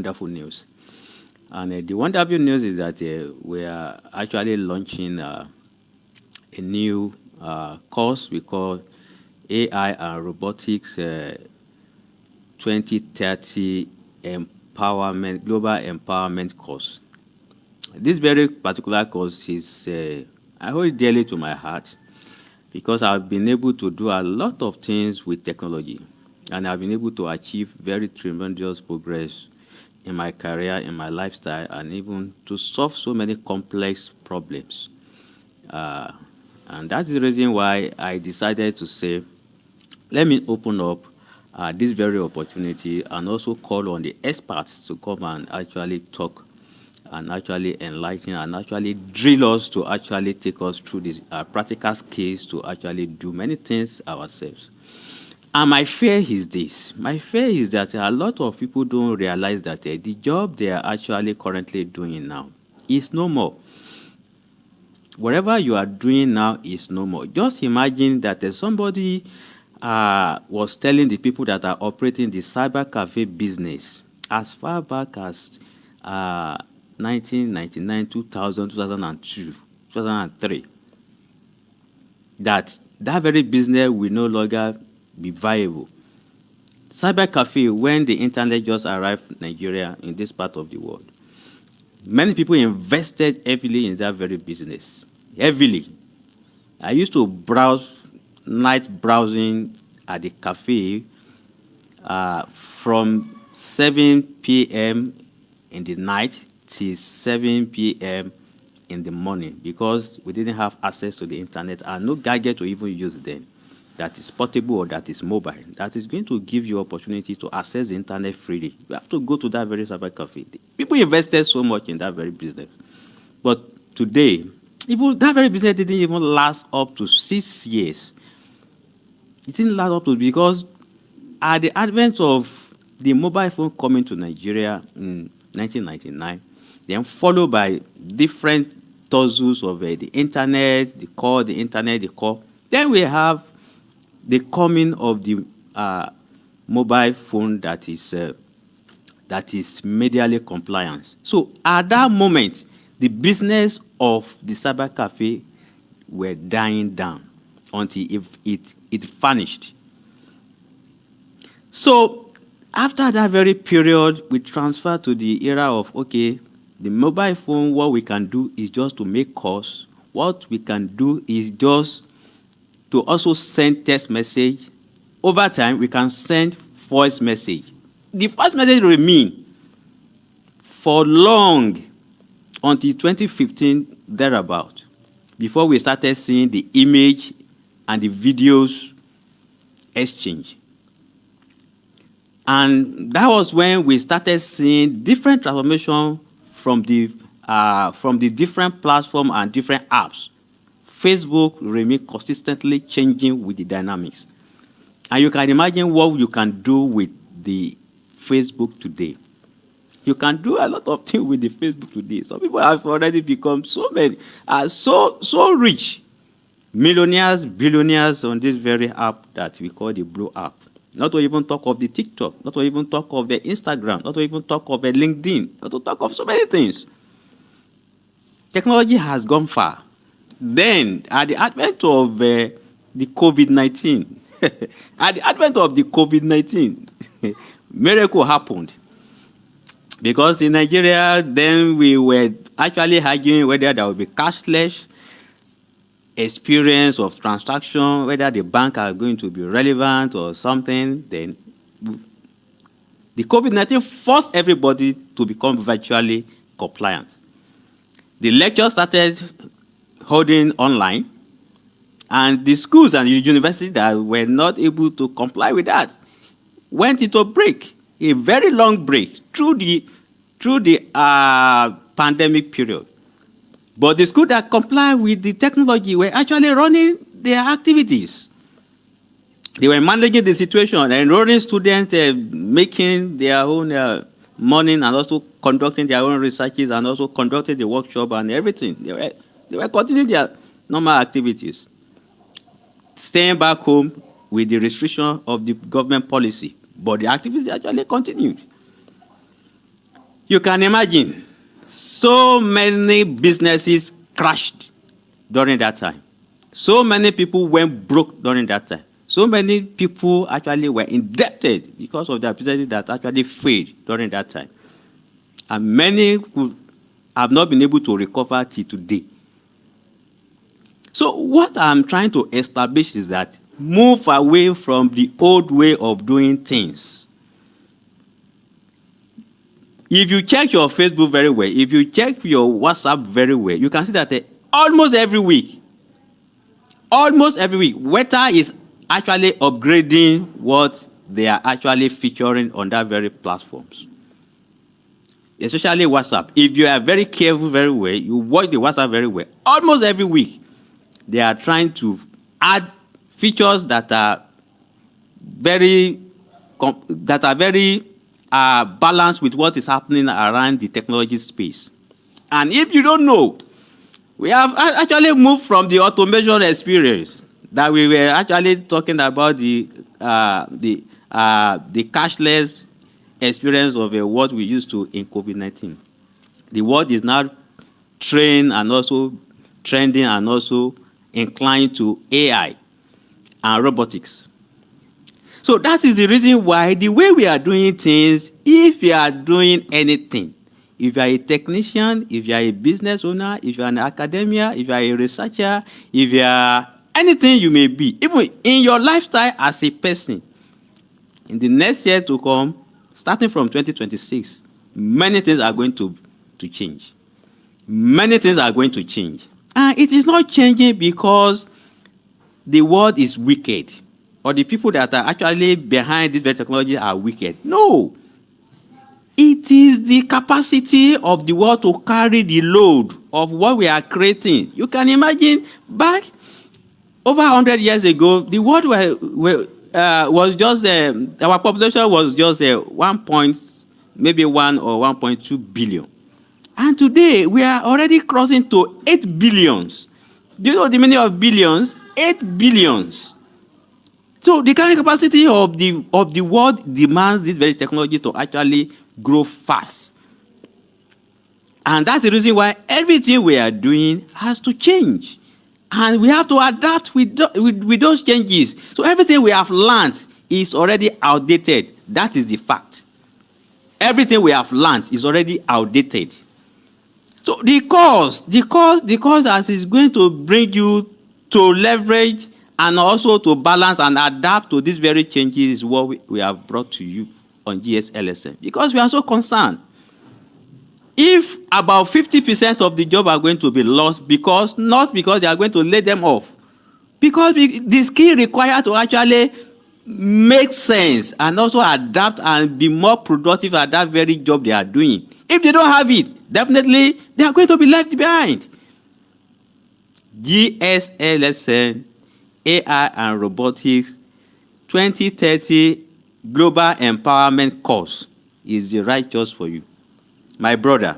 wonderful news. And the wonderful news is that we are actually launching a new course we call AI and Robotics 2030 Empowerment Global Empowerment course. This very particular course is I hold it dearly to my heart because I've been able to do a lot of things with technology, and I've been able to achieve very tremendous progress in my career, in my lifestyle, and even to solve so many complex problems. Uh, and that's the reason why I decided to say, let me open up this very opportunity and also call on the experts to come and actually talk and actually enlighten and actually drill us to actually take us through these practical skills to actually do many things ourselves. And my fear is this. My fear is that a lot of people don't realize that the job they are actually currently doing now is no more. Whatever you are doing now is no more. Just imagine that somebody was telling the people that are operating the cyber cafe business as far back as 1999, 2000, 2002, 2003, that very business will no longer be viable. Cyber cafe, when the internet just arrived in Nigeria, in this part of the world, many people invested heavily in that very business. Heavily. I used to browse, night browsing at the cafe from 7 p.m. in the night till 7 p.m. in the morning because we didn't have access to the internet and no gadget to even use then that is portable or that is mobile, that is going to give you opportunity to access the internet freely. You have to go to that very cyber cafe. People invested so much in that very business. But today, even that very business didn't even last up to 6 years. It didn't last up to because at the advent of the mobile phone coming to Nigeria in 1999, then followed by different tussles of the internet, the call, the internet, the call. Then we have the coming of the mobile phone that is medially compliant. So at that moment, the business of the cyber cafe were dying down until it vanished. So after that very period, we transfer to the era of, okay, the mobile phone, what we can do is just to make calls. What we can do is just to also send text message. Over time, we can send voice message. The voice message remain for long until 2015, thereabout, before we started seeing the image and the videos exchange. And that was when we started seeing different transformation from the different platforms and different apps. Facebook remain consistently changing with the dynamics. And you can imagine what you can do with the Facebook today. You can do a lot of things with the Facebook today. Some people have already become so rich. Millionaires, billionaires on this very app that we call the Blue app. Not to even talk of the TikTok, not to even talk of the Instagram, not to even talk of the LinkedIn, not to talk of so many things. Technology has gone far. Then, at the advent of the COVID-19, miracle happened. Because in Nigeria, then we were actually arguing whether there would be cashless experience of transaction, whether the bank are going to be relevant or something. Then the COVID-19 forced everybody to become virtually compliant. The lectures started holding online, and the schools and the universities that were not able to comply with that went into a break, a very long break through the pandemic period. But the schools that comply with the technology were actually running their activities. They were managing the situation, enrolling students, making their own money, and also conducting their own researches, and also conducting the workshop and everything. They were continuing their normal activities, staying back home with the restriction of the government policy. But the activities actually continued. You can imagine, so many businesses crashed during that time. So many people went broke during that time. So many people actually were indebted because of their businesses that actually failed during that time. And many who have not been able to recover till today. So what I'm trying to establish is that move away from the old way of doing things. If you check your Facebook very well, if you check your WhatsApp very well, you can see that almost every week, Weta is actually upgrading what they are actually featuring on that very platforms. Especially WhatsApp. If you are very careful very well, you watch the WhatsApp very well, almost every week, they are trying to add features that are very balanced with what is happening around the technology space. And if you don't know, we have actually moved from the automation experience that we were actually talking about the cashless experience of what we used to in COVID-19. The world is now trained and also trending and also inclined to AI and robotics. So that is the reason why the way we are doing things, if you are doing anything, if you are a technician, if you are a business owner, if you are an academia, if you are a researcher, if you are anything you may be, even in your lifestyle as a person, in the next year to come, starting from 2026, many things are going to change. Many things are going to change. And it is not changing because the world is wicked or the people that are actually behind this very technology are wicked. No. It is the capacity of the world to carry the load of what we are creating. You can imagine back over 100 years ago, the world was just, our population was just 1 or 1.2 billion. And today, we are already crossing to 8 billions. Do you know the meaning of billions? 8 billions. So the carrying capacity of the world demands this very technology to actually grow fast. And that's the reason why everything we are doing has to change. And we have to adapt with those changes. So everything we have learned is already outdated. That is the fact. Everything we have learned is already outdated. So the course as is going to bring you to leverage and also to balance and adapt to these very changes is what we have brought to you on GSLSN. Because we are so concerned. If about 50% of the job are going to be lost, not because they are going to lay them off, because the skill required to actually make sense and also adapt and be more productive at that very job they are doing. If they don't have it, definitely they are going to be left behind. GSLSN, AI and Robotics 2030 Global Empowerment Course is the right choice for you. My brother,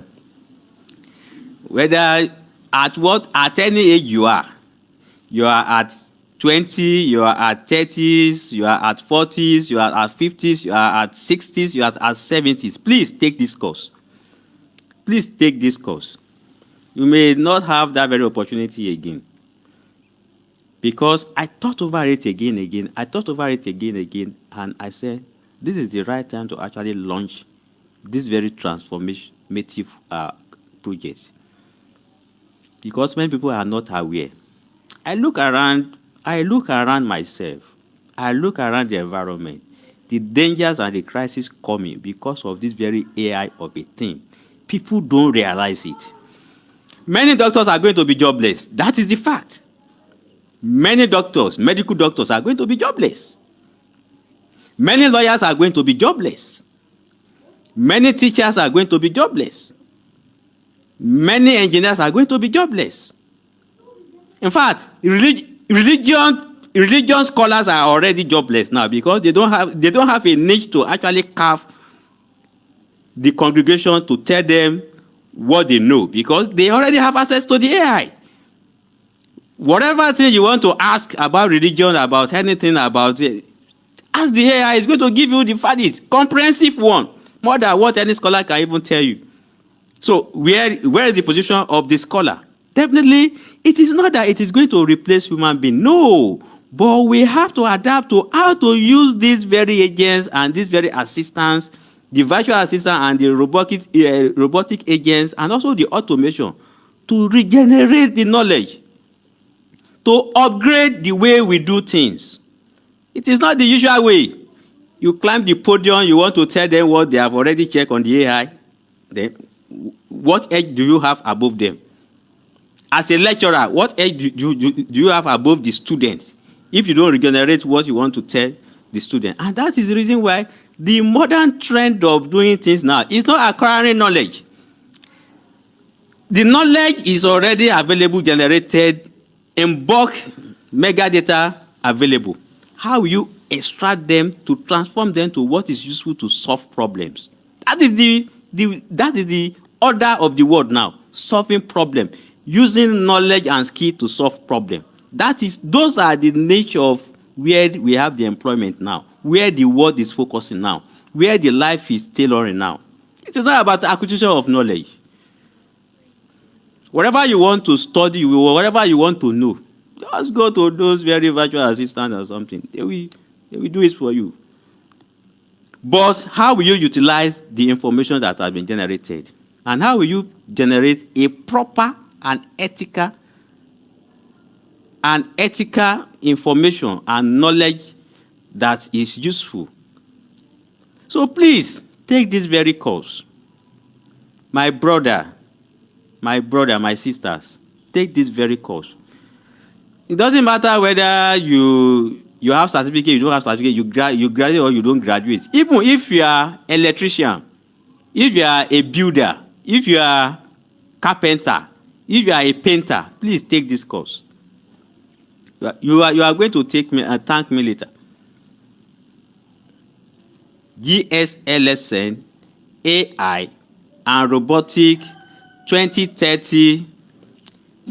whether at any age you are at 20, you are at 30s, you are at 40s, you are at 50s, you are at 60s, you are at 70s, please take this course. Please take this course. You may not have that very opportunity again. Because I thought over it again, and I said, this is the right time to actually launch this very transformative project. Because many people are not aware. I look around myself. I look around the environment. The dangers and the crisis coming because of this very AI of a thing. People don't realize it. Many doctors are going to be jobless. That is the fact. Many doctors, medical doctors, are going to be jobless. Many lawyers are going to be jobless. Many teachers are going to be jobless. Many engineers are going to be jobless. In fact, religion scholars are already jobless now because they don't have a niche to actually carve the congregation to tell them what they know because they already have access to the AI. Whatever thing you want to ask about religion, about anything about it, ask the AI. It's going to give you the verdict, comprehensive one, more than what any scholar can even tell you. So where is the position of the scholar? Definitely, it is not that it is going to replace human being. No, but we have to adapt to how to use these very agents and these very assistants, the virtual assistant and the robotic agents, and also the automation to regenerate the knowledge, to upgrade the way we do things. It is not the usual way. You climb the podium, you want to tell them what they have already checked on the AI. Then, what edge do you have above them? As a lecturer, what edge do you have above the students if you don't regenerate what you want to tell the student? And that is the reason why the modern trend of doing things now is not acquiring knowledge. The knowledge is already available, generated in bulk, mega data available. How will you extract them to transform them to what is useful to solve problems? That is the order of the world now, solving problems, using knowledge and skill to solve problems. Those are the nature of where we have the employment now, where the world is focusing now, where the life is tailoring now. It is not about the acquisition of knowledge. Whatever you want to study, whatever you want to know, just go to those very virtual assistants or something. They will do it for you. But how will you utilize the information that has been generated? And how will you generate a proper and ethical information and knowledge that is useful? So please, take this very course. My brother, my sisters, take this very course. It doesn't matter whether you have certificate, you don't have certificate, you graduate or you don't graduate. Even if you are an electrician, if you are a builder, if you are carpenter, if you are a painter, please take this course. You are going to thank me later. GSLSN, AI, and Robotics 2030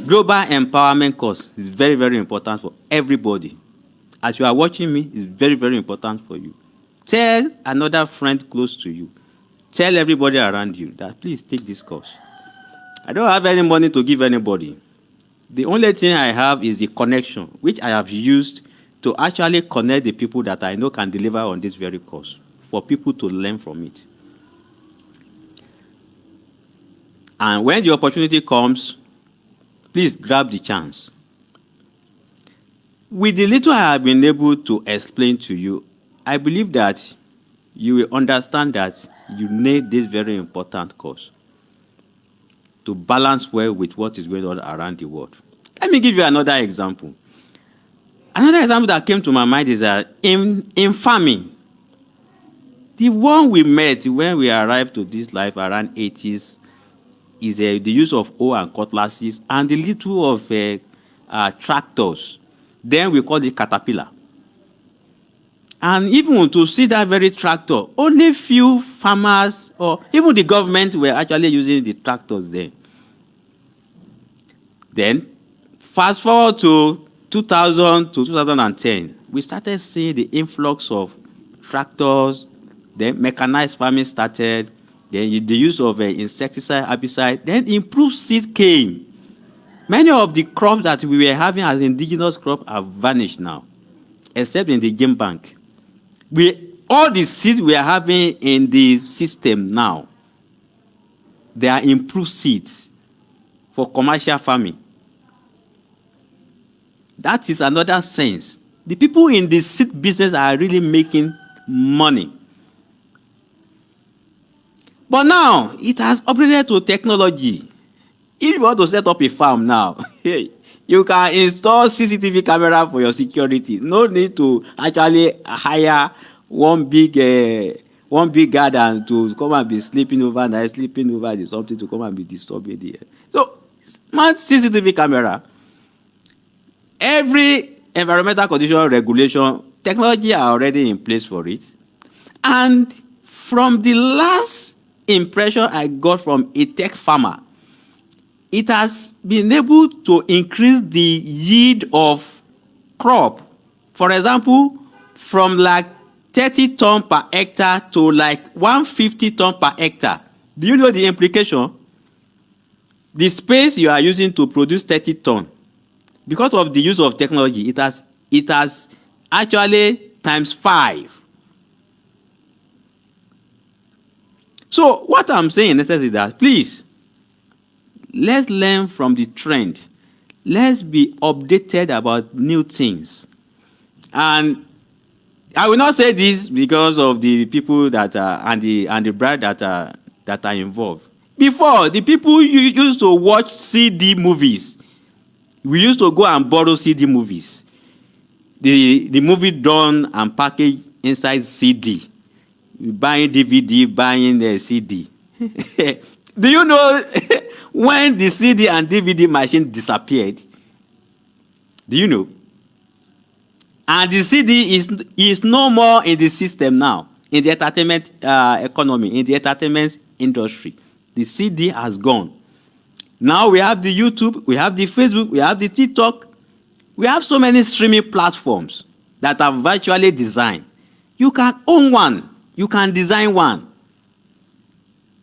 Global Empowerment course is very, very important for everybody. As you are watching me, it's very, very important for you. Tell another friend close to you. Tell everybody around you that please take this course. I don't have any money to give anybody. The only thing I have is the connection, which I have used to actually connect the people that I know can deliver on this very course, for people to learn from it. And when the opportunity comes, please grab the chance. With the little I have been able to explain to you, I believe that you will understand that you need this very important course to balance well with what is going on around the world. Let me give you another example. Another example that came to my mind is that in farming, the one we met when we arrived to this life around 80s is the use of hoe and cutlasses and the little of tractors. Then we call it caterpillar. And even to see that very tractor, only few farmers or even the government were actually using the tractors then. Then, fast forward to 2000 to 2010, we started seeing the influx of tractors, then mechanized farming started, then the use of insecticide, herbicide, then improved seed came. Many of the crops that we were having as indigenous crops have vanished now, except in the game bank. All the seeds we are having in the system now, they are improved seeds for commercial farming. That is another sense. The people in the seed business are really making money. But now, it has upgraded to technology. If you want to set up a farm now, you can install CCTV camera for your security. No need to actually hire one big garden to come and be sleeping over something to come and be disturbing there. So, smart CCTV camera, every environmental condition regulation, technology are already in place for it. And from the last impression I got from a tech farmer, it has been able to increase the yield of crop. For example, from like 30 tons per hectare to like 150 tons per hectare. Do you know the implication? The space you are using to produce 30 ton, because of the use of technology, it has actually times 5. So what I'm saying in essence is that, please, let's learn from the trend. Let's be updated about new things. And I will not say this because of the people that are and the brand that are involved. Before, the people used to watch CD movies. We used to go and borrow CD movies. The movie done and packaged inside CD. Buying DVD, buying the CD. Do you know when the CD and DVD machine disappeared? Do you know? And the CD is no more in the system now, in the entertainment economy, in the entertainment industry. The CD has gone. Now we have the YouTube, we have the Facebook, we have the TikTok. We have so many streaming platforms that are virtually designed. You can own one. You can design one.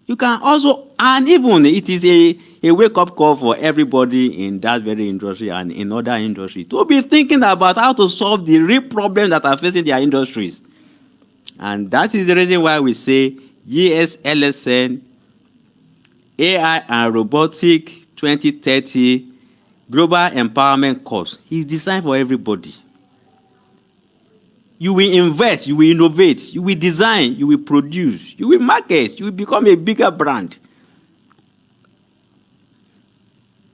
You can also, and even it is a wake-up call for everybody in that very industry and in other industries to be thinking about how to solve the real problems that are facing their industries. And that is the reason why we say GSLSN, AI and Robotics 2030 Global Empowerment Course is designed for everybody. You will invest, you will innovate, you will design, you will produce, you will market, you will become a bigger brand.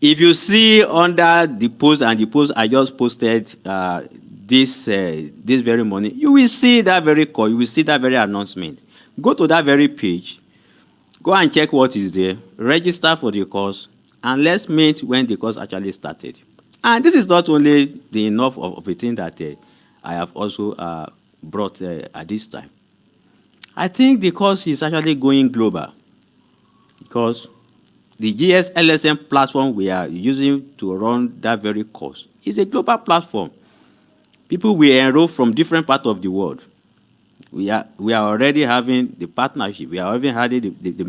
If you see under the post and the post I just posted this very morning, you will see that very call, you will see that very announcement. Go to that very page, go and check what is there, register for the course, and let's meet when the course actually started. And this is not only the enough of a thing that I have also brought at this time. I think the course is actually going global because the GSLSN platform we are using to run that very course is a global platform. People will enroll from different parts of the world. We are already having the partnership. We are already having the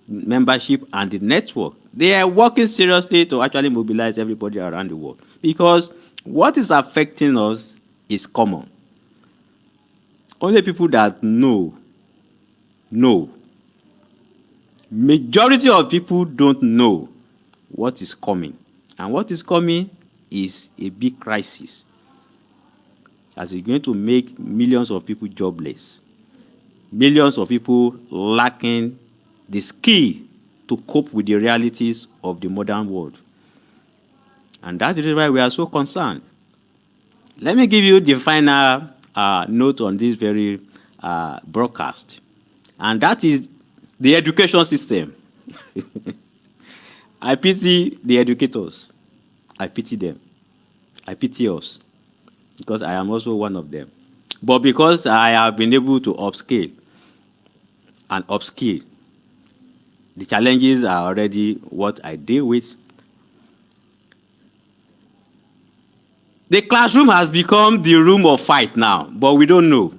membership and the network. They are working seriously to actually mobilize everybody around the world because what is affecting us is common. Only people that know. Majority of people don't know what is coming. And what is coming is a big crisis. As it's going to make millions of people jobless. Millions of people lacking the skill to cope with the realities of the modern world. And that's the reason why we are so concerned. Let me give you the final note on this very broadcast. And that is the education system. I pity the educators. I pity them. I pity us. Because I am also one of them. But because I have been able to upscale and upskill, the challenges are already what I deal with. The classroom has become the room of fight now, but we don't know.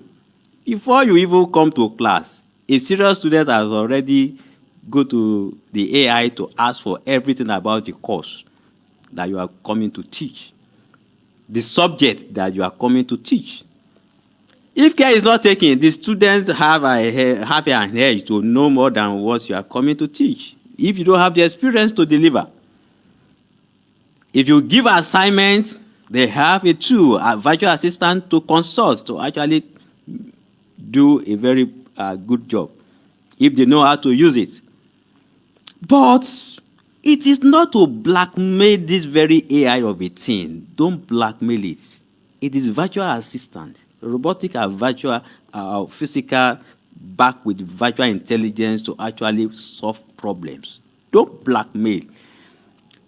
Before you even come to class, a serious student has already go to the AI to ask for everything about the course that you are coming to teach, the subject that you are coming to teach. If care is not taken, the students have an edge to know more than what you are coming to teach. If you don't have the experience to deliver, if you give assignments, they have a tool, a virtual assistant to consult to actually do a very good job if they know how to use it. But it is not to blackmail this very AI of a thing. Don't blackmail it. It is virtual assistant. Robotics are virtual, physical, backed with virtual intelligence to actually solve problems. Don't blackmail,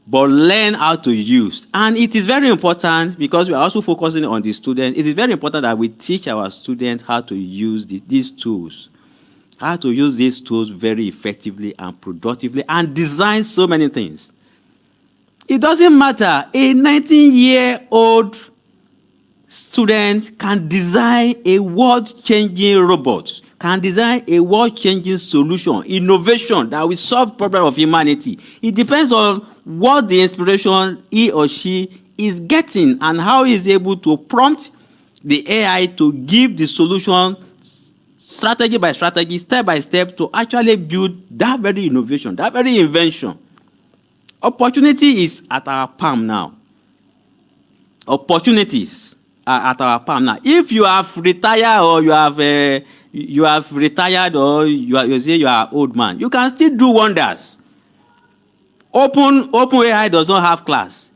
but learn how to use. And it is very important because we are also focusing on the students. It is very important that we teach our students how to use these tools, how to use these tools very effectively and productively and design so many things. It doesn't matter. A 19-year-old student can design a world-changing robot can design a world-changing solution, innovation that will solve problem of humanity. It depends on what the inspiration he or she is getting and how he is able to prompt the AI to give the solution strategy by strategy, step by step, to actually build that very innovation, that very invention. Opportunity is at our palm now. Opportunities are at our palm now. If you have retired or you have retired or you say you are old man, you can still do wonders. Open AI does not have class.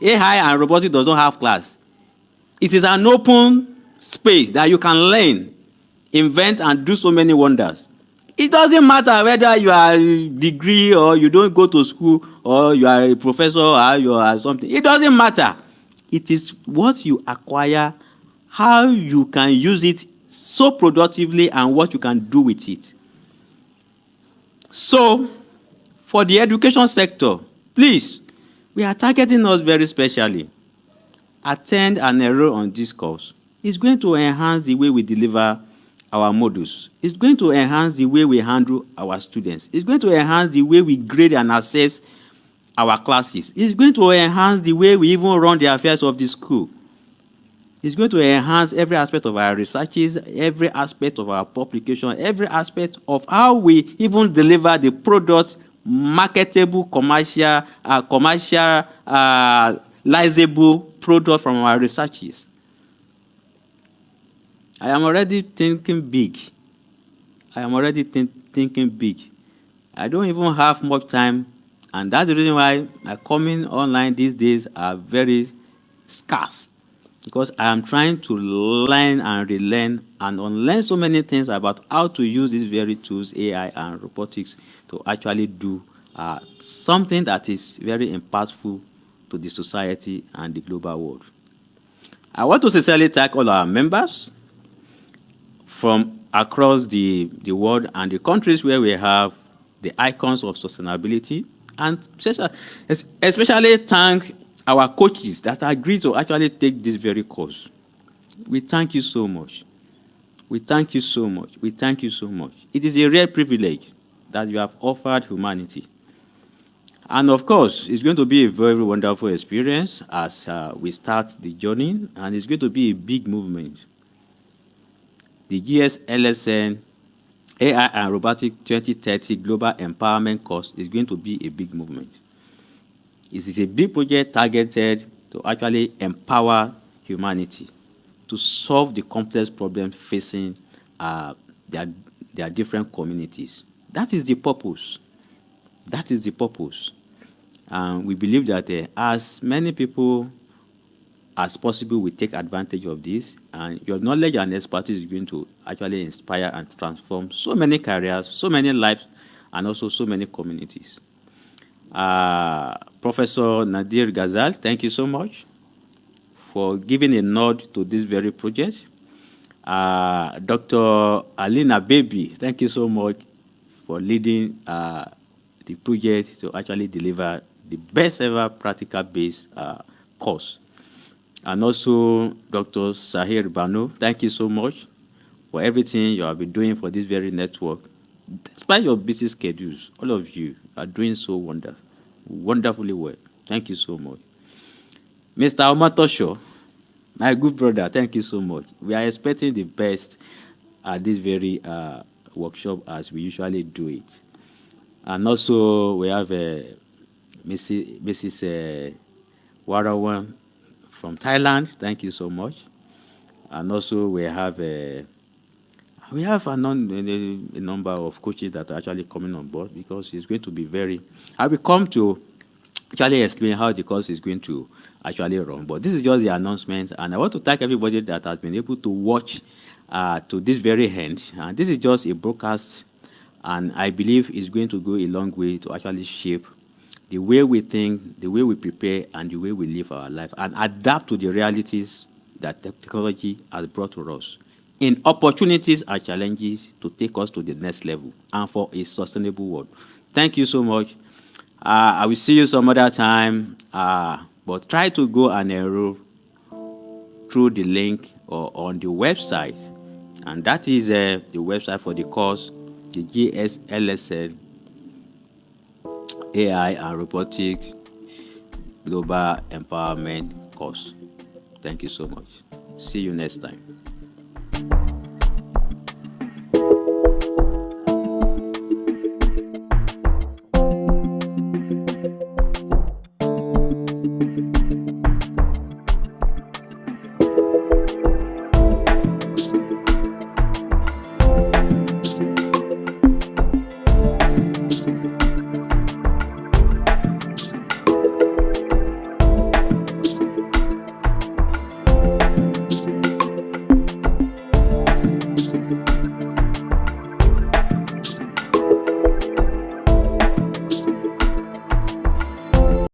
AI and robotics does not have class. It is an open space that you can learn, invent, and do so many wonders. It doesn't matter whether you are a degree or you don't go to school or you are a professor or you are something. It doesn't matter. It is what you acquire, how you can use it so productively, and what you can do with it. So, for the education sector, please, we are targeting us very specially. Attend and enroll on this course. It's going to enhance the way we deliver our modules. It's going to enhance the way we handle our students. It's going to enhance the way we grade and assess our classes. It's going to enhance the way we even run the affairs of the school. It's going to enhance every aspect of our researches, every aspect of our publication, every aspect of how we even deliver the product, marketable, commercializable product from our researches. I am already thinking big. I am already thinking big. I don't even have much time, and that's the reason why my coming online these days are very scarce, because I am trying to learn and relearn and unlearn so many things about how to use these very tools, AI and robotics, to actually do something that is very impactful to the society and the global world. I want to sincerely thank all our members from across the world and the countries where we have the icons of sustainability, and especially thank our coaches that agreed to actually take this very course. We thank you so much. We thank you so much. We thank you so much. It is a rare privilege that you have offered humanity. And of course, it's going to be a very wonderful experience as we start the journey, and it's going to be a big movement. The GSLSN AI and Robotics 2030 Global Empowerment Course is going to be a big movement. It is a big project targeted to actually empower humanity to solve the complex problems facing their different communities. That is the purpose. That is the purpose. And we believe that as many people as possible will take advantage of this, and your knowledge and expertise is going to actually inspire and transform so many careers, so many lives, and also so many communities. Professor Nadir Ghazal, thank you so much for giving a nod to this very project. Dr. Alina Baby, thank you so much for leading the project to actually deliver the best ever practical-based course. And also Dr. Sahir Banu, thank you so much for everything you have been doing for this very network. Despite your busy schedules, all of you are doing so wonderfully well. Thank you so much. Mr. Omatosho, my good brother, thank you so much. We are expecting the best at this very workshop as we usually do it. And also we have Mrs. Warawan from Thailand. Thank you so much. And also we have a number of coaches that are actually coming on board, because it's going to be very. I will come to actually explain how the course is going to actually run. But this is just the announcement, and I want to thank everybody that has been able to watch to this very end. And this is just a broadcast, and I believe it's going to go a long way to actually shape the way we think, the way we prepare, and the way we live our life, and adapt to the realities that technology has brought to us, in opportunities and challenges to take us to the next level and for a sustainable world. Thank you so much. I will see you some other time, but try to go and enroll through the link or on the website, And that is the website for the course, the GSLSN AI and Robotics Global Empowerment course. Thank you so much. See you next time.